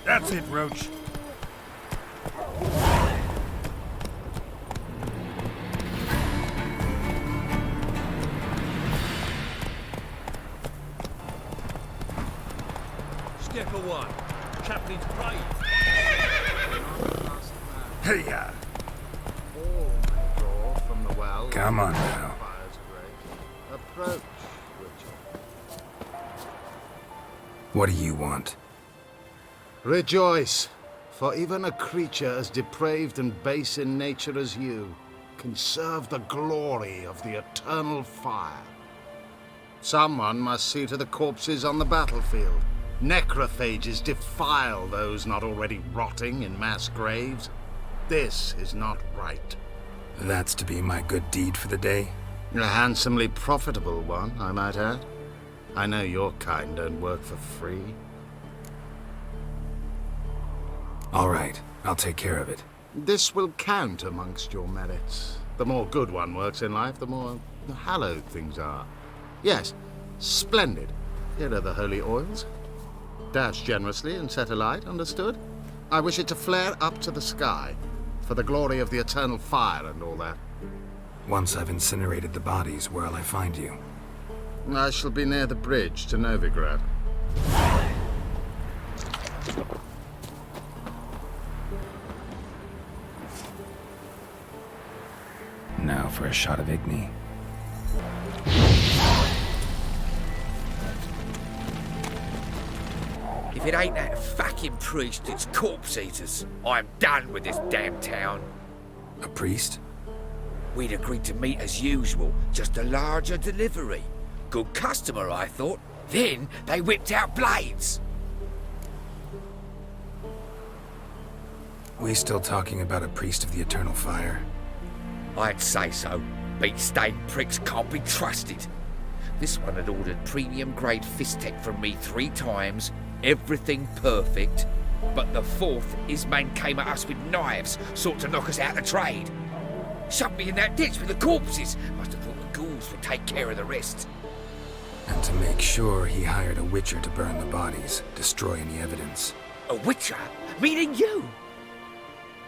That's it, Roach. Skipper 1. Chaplain's Pride. Hey-ya. All may draw from the well. Come on now. Fire's great. Approach, Richard. What do you want? Rejoice, for even a creature as depraved and base in nature as you can serve the glory of the eternal fire. Someone must see to the corpses on the battlefield. Necrophages defile those not already rotting in mass graves. This is not right. That's to be my good deed for the day? A handsomely profitable one, I might add. I know your kind don't work for free. All right, I'll take care of it. This will count amongst your merits. The more good one works in life, the more hallowed things are. Yes, splendid. Here are the holy oils. Dash generously and set alight, understood? I wish it to flare up to the sky, for the glory of the eternal fire and all that. Once I've incinerated the bodies, where'll I find you? I shall be near the bridge to Novigrad. Now for a shot of Igni. If it ain't that fucking priest, it's corpse eaters. I'm done with this damn town. A priest? We'd agreed to meet as usual, just a larger delivery. Good customer, I thought. Then they whipped out blades. We still talking about a priest of the eternal fire? I'd say so. Beat-stained pricks can't be trusted. This one had ordered premium-grade Fistech from me 3 times, everything perfect. But the 4th, his man came at us with knives, sought to knock us out of trade. Shoved me in that ditch with the corpses. Must have thought the ghouls would take care of the rest. And to make sure, he hired a witcher to burn the bodies, destroy any evidence. A witcher? Meaning you?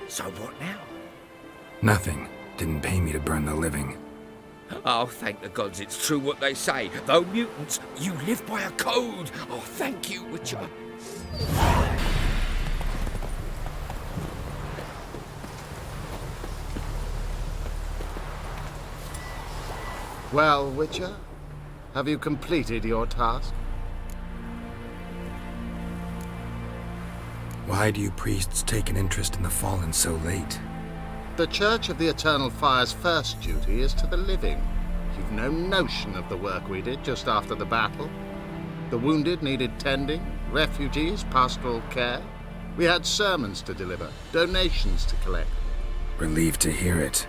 So what now? Nothing. Didn't pay me to burn the living. Oh, thank the gods it's true what they say. Though mutants, you live by a code. Oh, thank you, Witcher. Well, Witcher, have you completed your task? Why do you priests take an interest in the fallen so late? The Church of the Eternal Fire's first duty is to the living. You've no notion of the work we did just after the battle. The wounded needed tending, refugees, pastoral care. We had sermons to deliver, donations to collect. Relieved to hear it.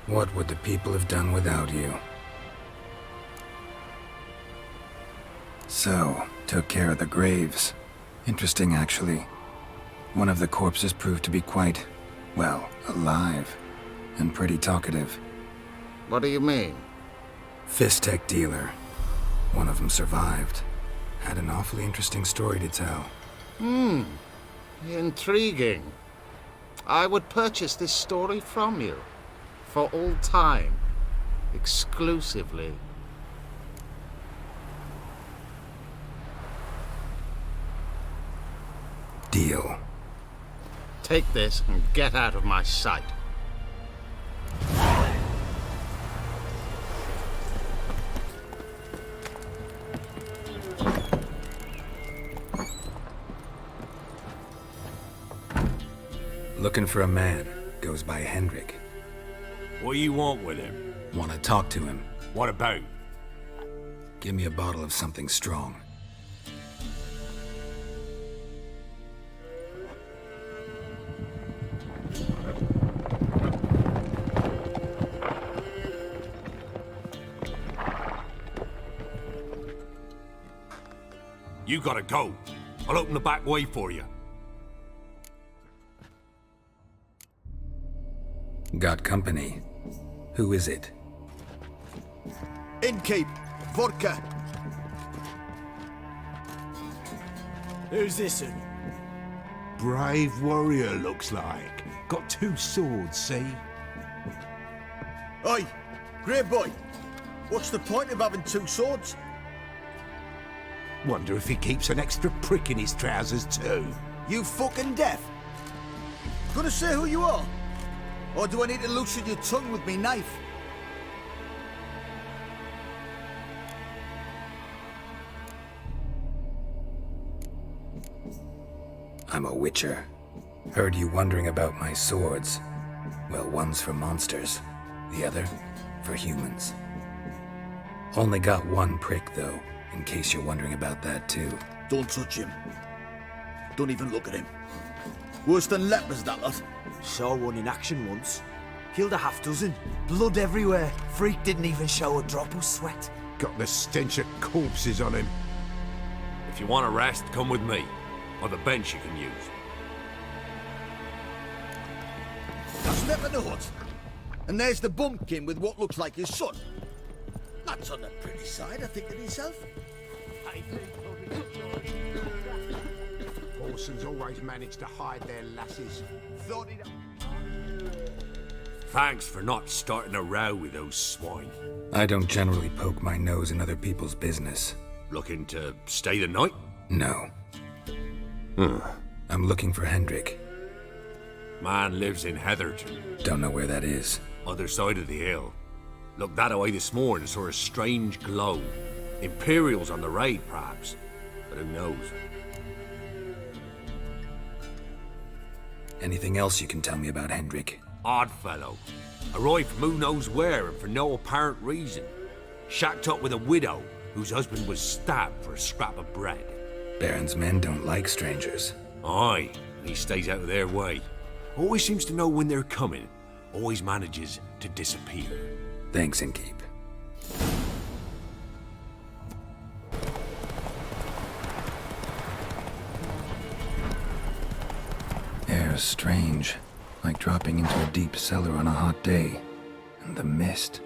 What would the people have done without you? So, took care of the graves. Interesting, actually. One of the corpses proved to be quite, well, alive. And pretty talkative. What do you mean? Fistech dealer. One of them survived. Had an awfully interesting story to tell. Intriguing. I would purchase this story from you. For all time. Exclusively. Deal. Take this and get out of my sight. Looking for a man. Goes by Hendrik. What do you want with him? Want to talk to him. What about? Give me a bottle of something strong. You gotta go. I'll open the back way for you. Got company. Who is it? Innkeep, vodka. Who's this in? brave warrior, looks like. Got 2 swords, see? Oi, Grey Boy, what's the point of having 2 swords? Wonder if he keeps an extra prick in his trousers too. You fucking deaf? Gonna say who you are? Or do I need to loosen your tongue with me knife? I'm a witcher. Heard you wondering about my swords. Well, one's for monsters, the other for humans. Only got 1 prick, though, in case you're wondering about that too. Don't touch him. Don't even look at him. Worse than lepers, that lot. Saw one in action once. Killed a half dozen. Blood everywhere. Freak didn't even show a drop of sweat. Got the stench of corpses on him. If you want a rest, come with me. Or the bench you can use. Now step in the hut. And there's the bumpkin with what looks like his son. That's on the pretty side, I think to himself. Orsons always manage to hide their lasses. Thought he'd... Thanks for not starting a row with those swine. I don't generally poke my nose in other people's business. Looking to stay the night? No. I'm looking for Hendrik. Man lives in Heatherton, Don't know where that is. other side of the hill. Looked that away this morning, saw a strange glow. Imperials on the raid, perhaps. But who knows? Anything else you can tell me about Hendrik? Odd fellow. Arrived from who knows where and for no apparent reason. Shacked up with a widow whose husband was stabbed for a scrap of bread. Baron's men don't like strangers. Aye, and he stays out of their way. Always seems to know when they're coming. Always manages to disappear. Thanks, Inkeep. Air's strange. Like dropping into a deep cellar on a hot day. And the mist.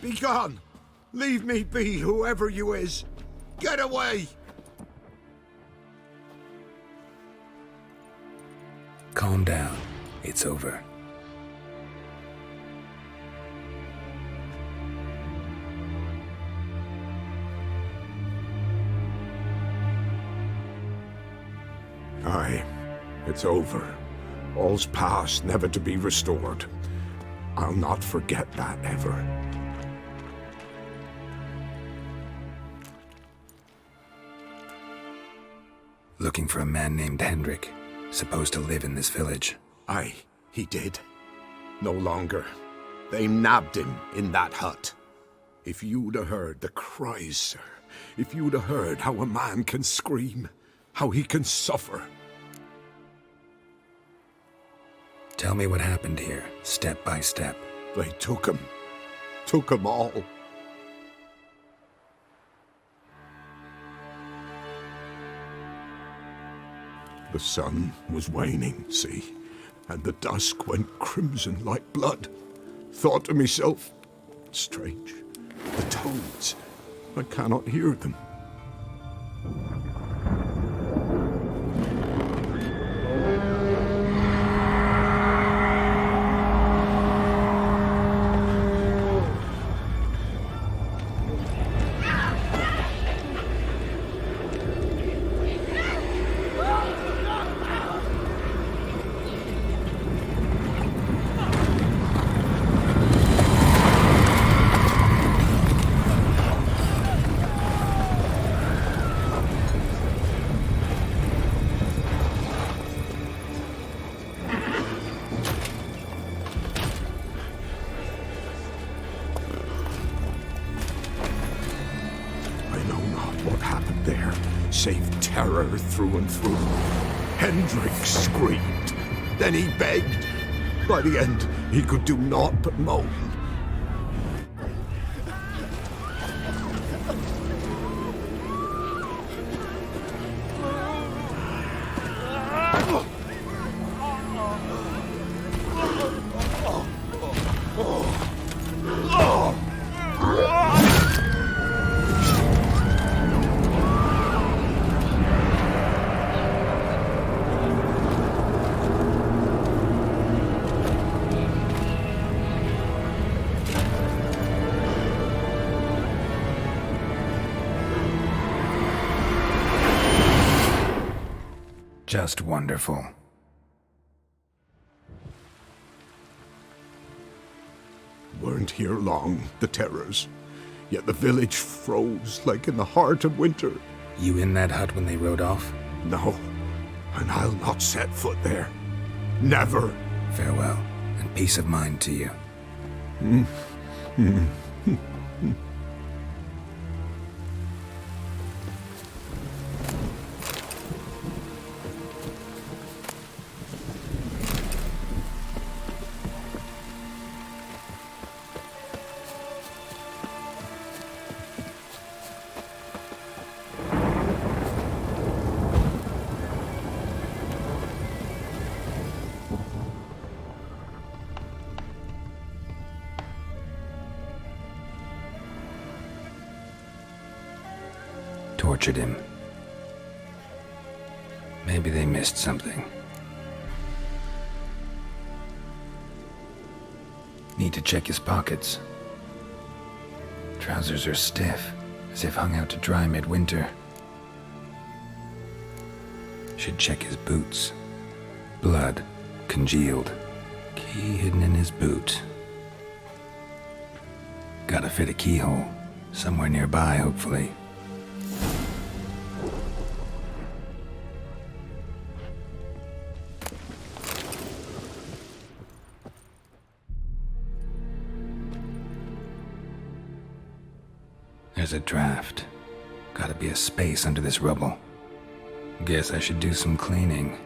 Be gone! Leave me be, whoever you is! Get away! Calm down. It's over. Aye, it's over. All's past, never to be restored. I'll not forget that ever. Looking for a man named Hendrik. Supposed to live in this village. Aye, he did. No longer. They nabbed him in that hut. If you'd have heard the cries, sir. If you'd have heard how a man can scream. How he can suffer. Tell me what happened here, step by step. They took him. Took 'em all. The sun was waning, see, and the dusk went crimson like blood. Thought to myself, strange, the toads, I cannot hear them. terror through and through. Hendrik screamed. Then he begged. By the end, he could do naught but moan. Just wonderful. Weren't here long, the terrors. Yet the village froze like in the heart of winter. You in that hut when they rode off? No, and I'll not set foot there. Never. Farewell, and peace of mind to you. Tortured him. Maybe they missed something. Need to check his pockets. Trousers are stiff, as if hung out to dry midwinter. Should check his boots. Blood, congealed. Key hidden in his boot. Gotta fit a keyhole. Somewhere nearby, hopefully. There's a draft. Gotta be a space under this rubble. Guess I should do some cleaning.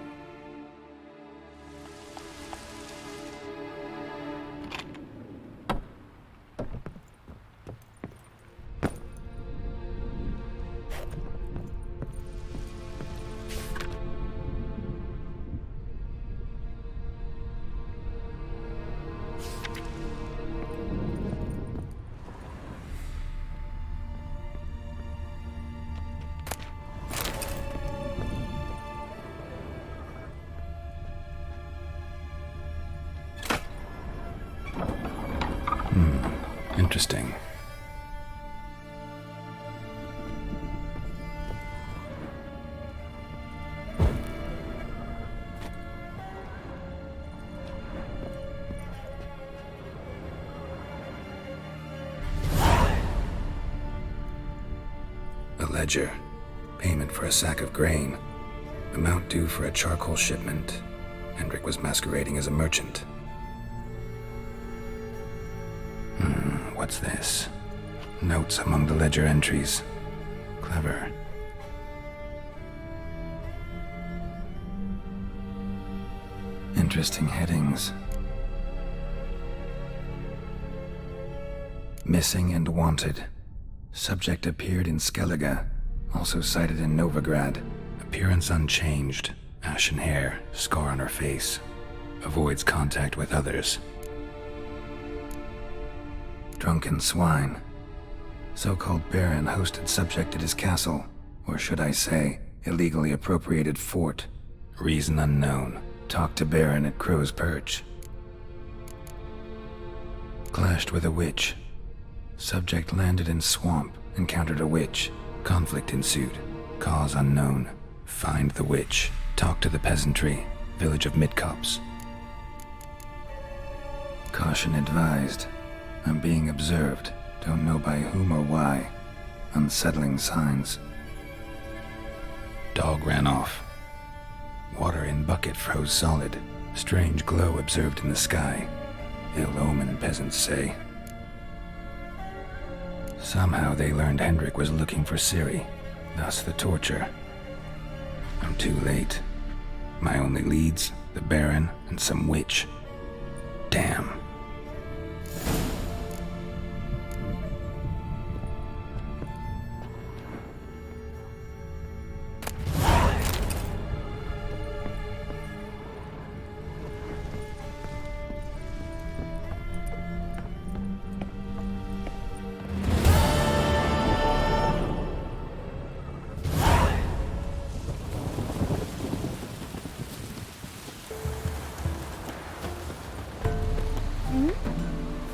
Interesting. A ledger. Payment for a sack of grain. Amount due for a charcoal shipment. Hendrik was masquerading as a merchant. What's this? Notes among the ledger entries. Clever. Interesting headings. Missing and wanted. Subject appeared in Skellige. Also cited in Novigrad. Appearance unchanged. Ashen hair. Scar on her face. Avoids contact with others. Drunken swine. So-called baron hosted subject at his castle, or should I say, illegally appropriated fort. Reason unknown. Talked to baron at Crow's Perch. Clashed with a witch. Subject landed in swamp, encountered a witch. Conflict ensued. Cause unknown. Find the witch. Talk to the peasantry. Village of Midcopse. Caution advised. I'm being observed. Don't know by whom or why. Unsettling signs. Dog ran off. Water in bucket froze solid. Strange glow observed in the sky. Ill omen, peasants say. Somehow they learned Hendrik was looking for Ciri, thus the torture. Too late. My only leads, the Baron and some witch. Damn.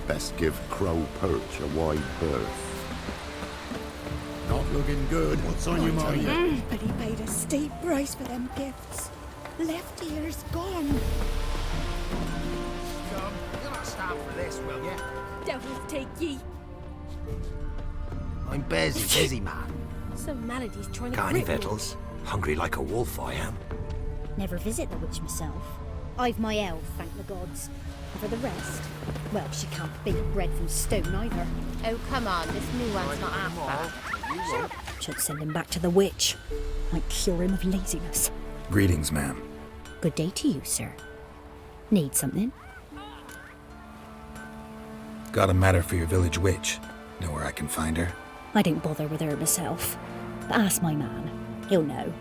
Best give Crow Perch a wide berth. Not looking good. What's on your mind? But he paid a steep price for them gifts. Left ear's gone. Come, you'll not stop for this, will you? Devils take ye. I'm busy, man. Some malady's trying to Got any grip me. victuals? Hungry like a wolf, I am. Never visit the witch myself. I've my elf, thank the gods. And for the rest, well, she can't bake bread from stone either. Oh, come on, this new one's not half bad. Should send him back to the witch. Might cure him of laziness. Greetings, ma'am. Good day to you, sir. Need something? Got a matter for your village witch. Know where I can find her? I didn't bother with her myself. But ask my man. He'll know.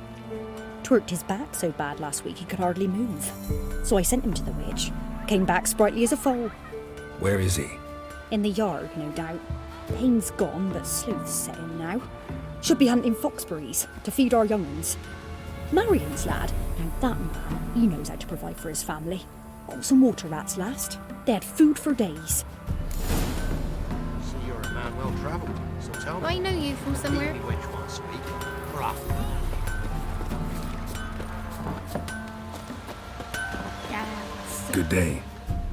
Twerked his back so bad last week he could hardly move. So I sent him to the witch. Came back sprightly as a foal. Where is he? In the yard, no doubt. Pain's gone, but sleuth's set in now. Should be hunting foxberries to feed our young uns. Marion's lad. Now that man, he knows how to provide for his family. Got some water rats last. They had food for days. So you're a man well travelled, so tell me. I know you from somewhere. Which one speak? Or often? Good day.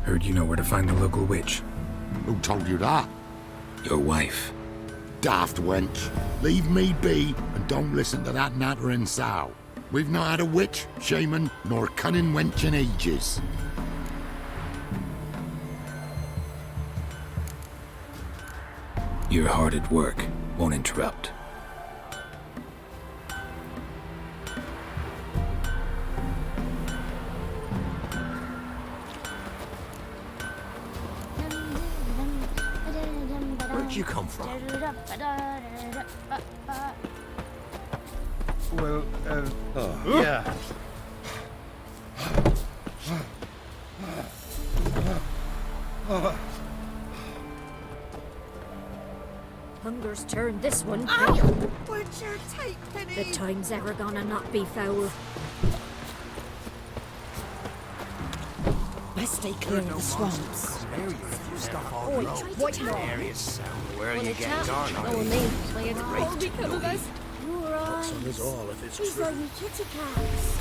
Heard you know where to find the local witch. Who told you that? Your wife. Daft wench. Leave me be and don't listen to that nattering sow. We've not had a witch, shaman, nor cunning wench in ages. You're hard at work. Won't interrupt. Where'd you come from? Well, yeah. Hunger's turned this one. Would you take The time's ever gonna not be foul. Best stay clear of the swamps. Oi, what more? Where are you getting Oh, garlic? me. Playing Oh, because of us. Your eyes. all if it's These are your kitty cats.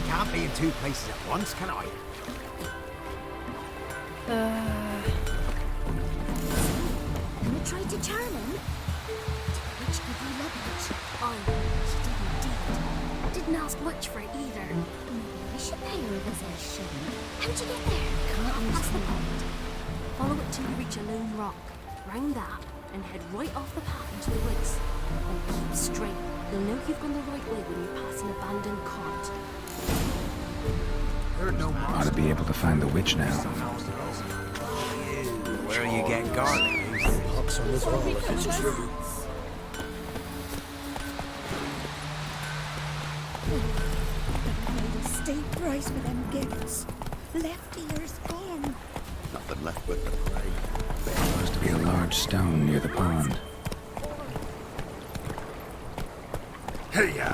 Can't be in two places at once, can I? You tried to charm him? Which did you love it? She did indeed. Didn't ask much for it either. I should pay her a visit. How'd you get there? Can't past the pond. Follow it till you reach a lone rock. Round that, and head right off the path into the woods. And keep straight. You'll know you've gone the right way when you pass an abandoned cart. Ought to be able to find the witch now. Where are you getting garlic? Paid a steep price for them gifts. Left ear's gone. Nothing left but the prey. Supposed to be a large stone near the pond. Hey-ya!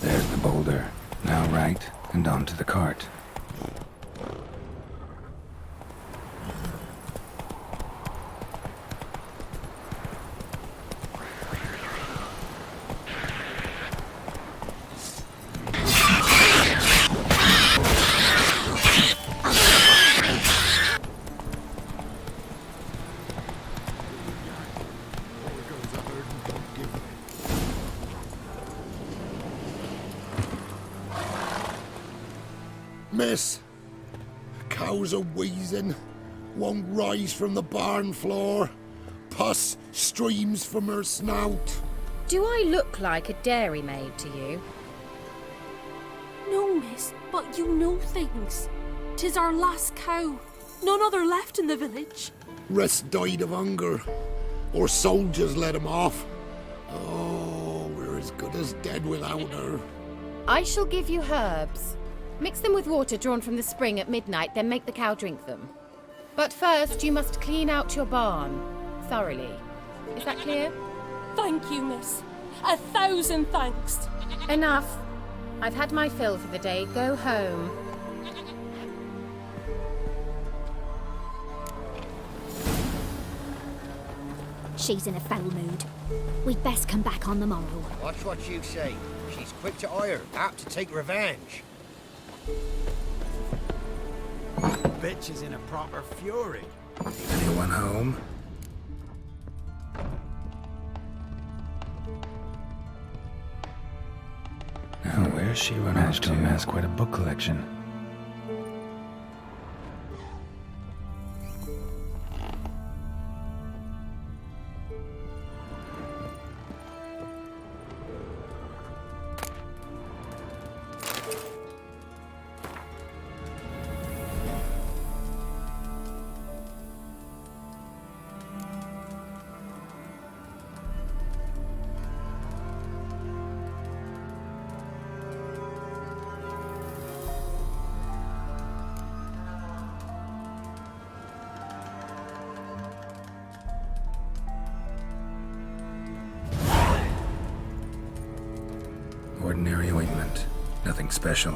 There's the boulder. Now right, and onto the cart. Miss, cows are wheezing, won't rise from the barn floor. Pus streams from her snout. Do I look like a dairymaid to you? No, miss, but you know things. 'Tis our last cow. None other left in the village. Rest died of hunger, or soldiers let him off. Oh, we're as good as dead without her. I shall give you herbs. Mix them with water drawn from the spring at midnight, then make the cow drink them. But first, you must clean out your barn thoroughly. Is that clear? Thank you, miss. 1,000 thanks. Enough. I've had my fill for the day. Go home. She's in a foul mood. We'd best come back on the morrow. Watch what you say. She's quick to ire, apt to take revenge. Bitch is in a proper fury. Anyone home? Now, where's she run off to amass quite a book collection? Ordinary ointment. Nothing special.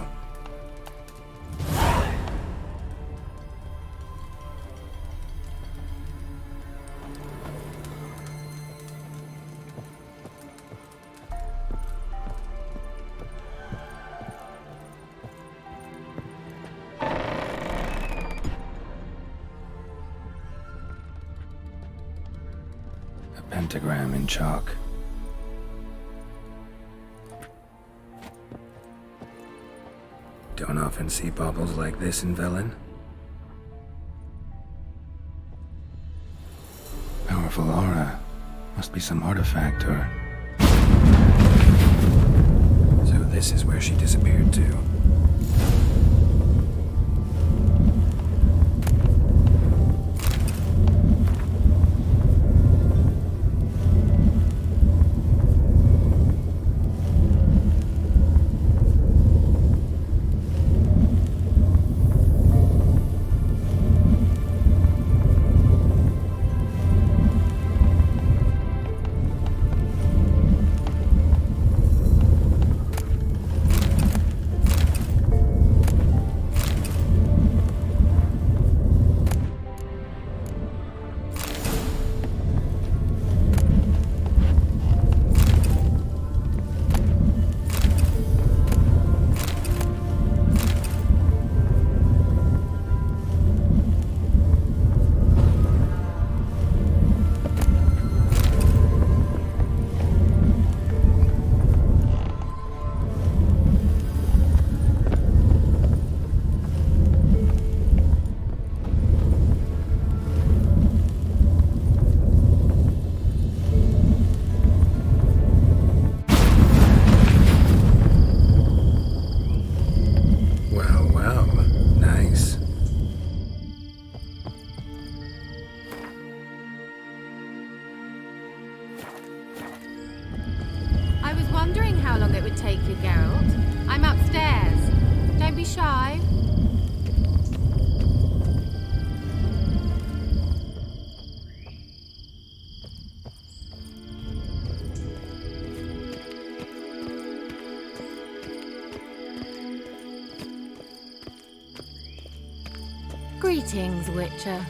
A pentagram in chalk. Don't often see baubles like this in Velen. Powerful aura. Must be some artifact or... So this is where she disappeared to. Wondering how long it would take you, Geralt. I'm upstairs. Don't be shy. Greetings, Witcher.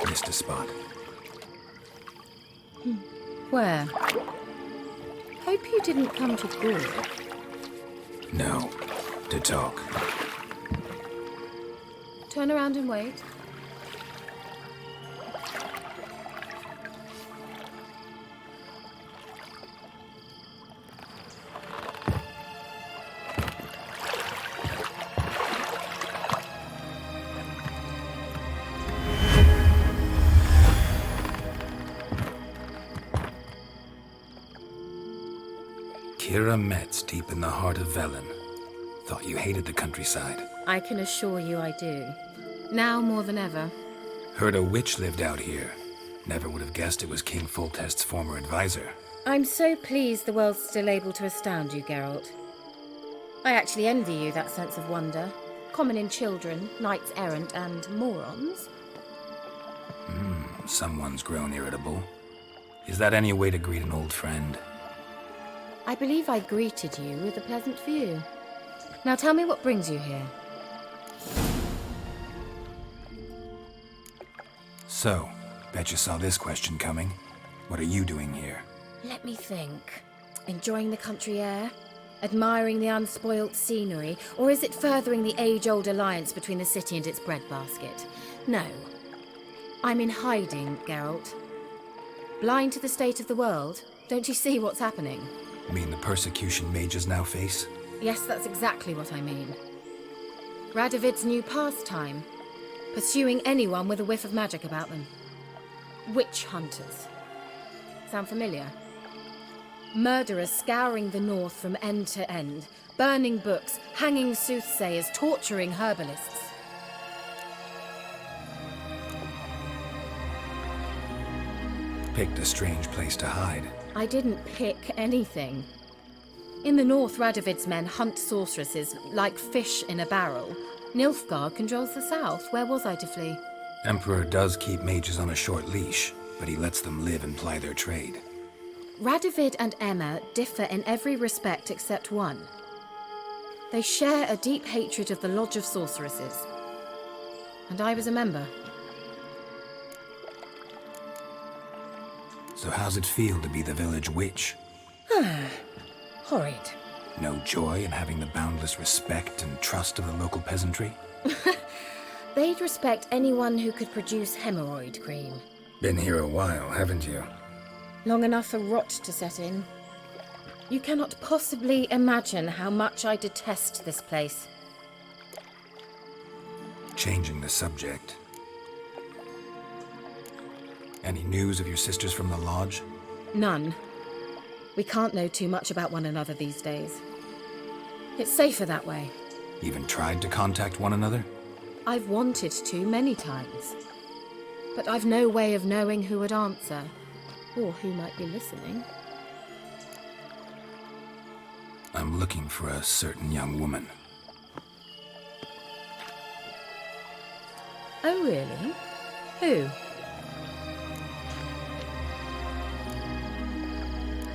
Missed a spot. Where? Hope you didn't come to Gork. No. To talk. Turn around and wait. Lira Metz, deep in the heart of Velen. Thought you hated the countryside. I can assure you I do. Now more than ever. Heard a witch lived out here. Never would have guessed it was King Foltest's former advisor. I'm so pleased the world's still able to astound you, Geralt. I actually envy you that sense of wonder. Common in children, knights errant, and morons. Someone's grown irritable. Is that any way to greet an old friend? I believe I greeted you with a pleasant view. Now tell me what brings you here. So, bet you saw this question coming. What are you doing here? Let me think. Enjoying the country air? Admiring the unspoilt scenery? Or is it furthering the age-old alliance between the city and its breadbasket? No. I'm in hiding, Geralt. Blind to the state of the world? Don't you see what's happening? Mean the persecution mages now face? Yes, that's exactly what I mean. Radovid's new pastime. Pursuing anyone with a whiff of magic about them. Witch hunters. Sound familiar? Murderers scouring the north from end to end, burning books, hanging soothsayers, torturing herbalists. Picked a strange place to hide. I didn't pick anything. In the north, Radovid's men hunt sorceresses like fish in a barrel. Nilfgaard controls the south. Where was I to flee? Emperor does keep mages on a short leash, but he lets them live and ply their trade. Radovid and Emma differ in every respect except one. They share a deep hatred of the Lodge of Sorceresses. And I was a member. So how's it feel to be the village witch? Horrid. No joy in having the boundless respect and trust of the local peasantry? They'd respect anyone who could produce hemorrhoid cream. Been here a while, haven't you? Long enough for rot to set in. You cannot possibly imagine how much I detest this place. Changing the subject. Any news of your sisters from the lodge? None. We can't know too much about one another these days. It's safer that way. Even tried to contact one another? I've wanted to many times. But I've no way of knowing who would answer, or who might be listening. I'm looking for a certain young woman. Oh, really? Who?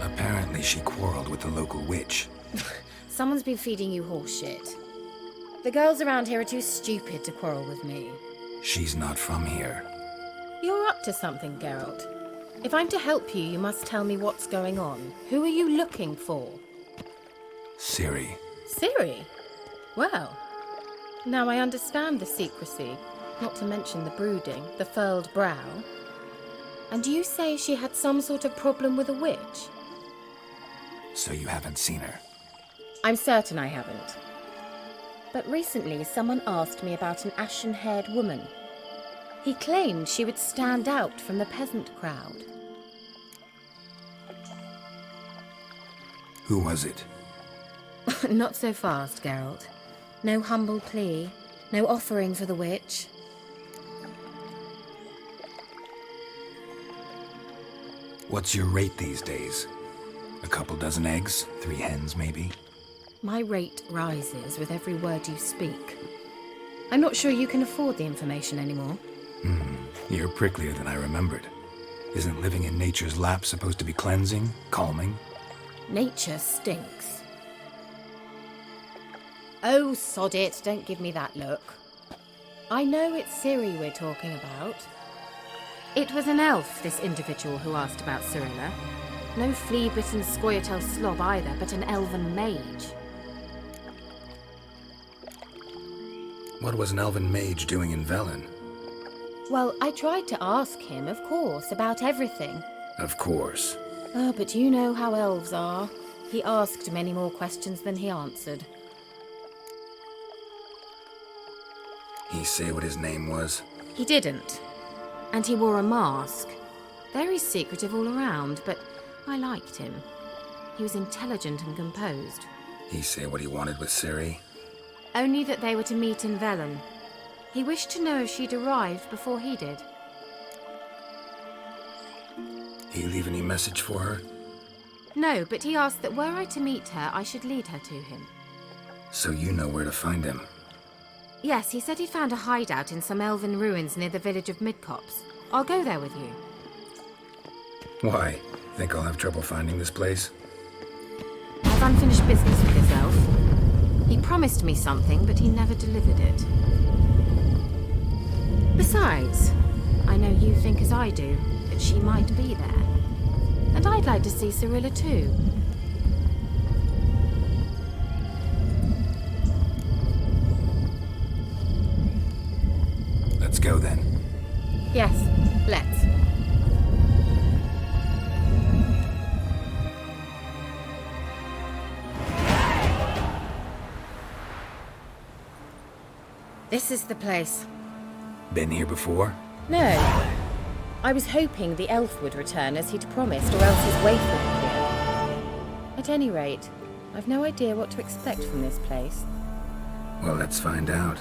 Apparently she quarreled with the local witch. Someone's been feeding you horseshit. The girls around here are too stupid to quarrel with me. She's not from here. You're up to something, Geralt. If I'm to help you, you must tell me what's going on. Who are you looking for? Ciri. Ciri? Well, now I understand the secrecy, not to mention the brooding, the furled brow. And you say she had some sort of problem with a witch? So you haven't seen her? I'm certain I haven't. But recently someone asked me about an ashen-haired woman. He claimed she would stand out from the peasant crowd. Who was it? Not so fast, Geralt. No humble plea, no offering for the witch. What's your rate these days? A couple dozen eggs? 3 hens, maybe? My rate rises with every word you speak. I'm not sure you can afford the information anymore. You're pricklier than I remembered. Isn't living in nature's lap supposed to be cleansing, calming? Nature stinks. Oh, sod it, don't give me that look. I know it's Ciri we're talking about. It was an elf, this individual who asked about Cirilla. No flea-bitten Scoia'tael slob either, but an elven mage. What was an elven mage doing in Velen? Well, I tried to ask him, of course, about everything. Of course. Oh, but you know how elves are. He asked many more questions than he answered. He say what his name was? He didn't. And he wore a mask. Very secretive all around, but I liked him. He was intelligent and composed. He say what he wanted with Ciri? Only that they were to meet in Velen. He wished to know if she'd arrived before he did. He leave any message for her? No, but he asked that were I to meet her, I should lead her to him. So you know where to find him? Yes, he said he'd found a hideout in some elven ruins near the village of Midcopse. I'll go there with you. Why? Think I'll have trouble finding this place? I've unfinished business with this elf. He promised me something, but he never delivered it. Besides, I know you think as I do, that she might be there. And I'd like to see Cirilla too. Let's go then. Yes, let's. This is the place. Been here before? No. I was hoping the elf would return as he'd promised, or else his waif would appear. At any rate, I've no idea what to expect from this place. Well, let's find out.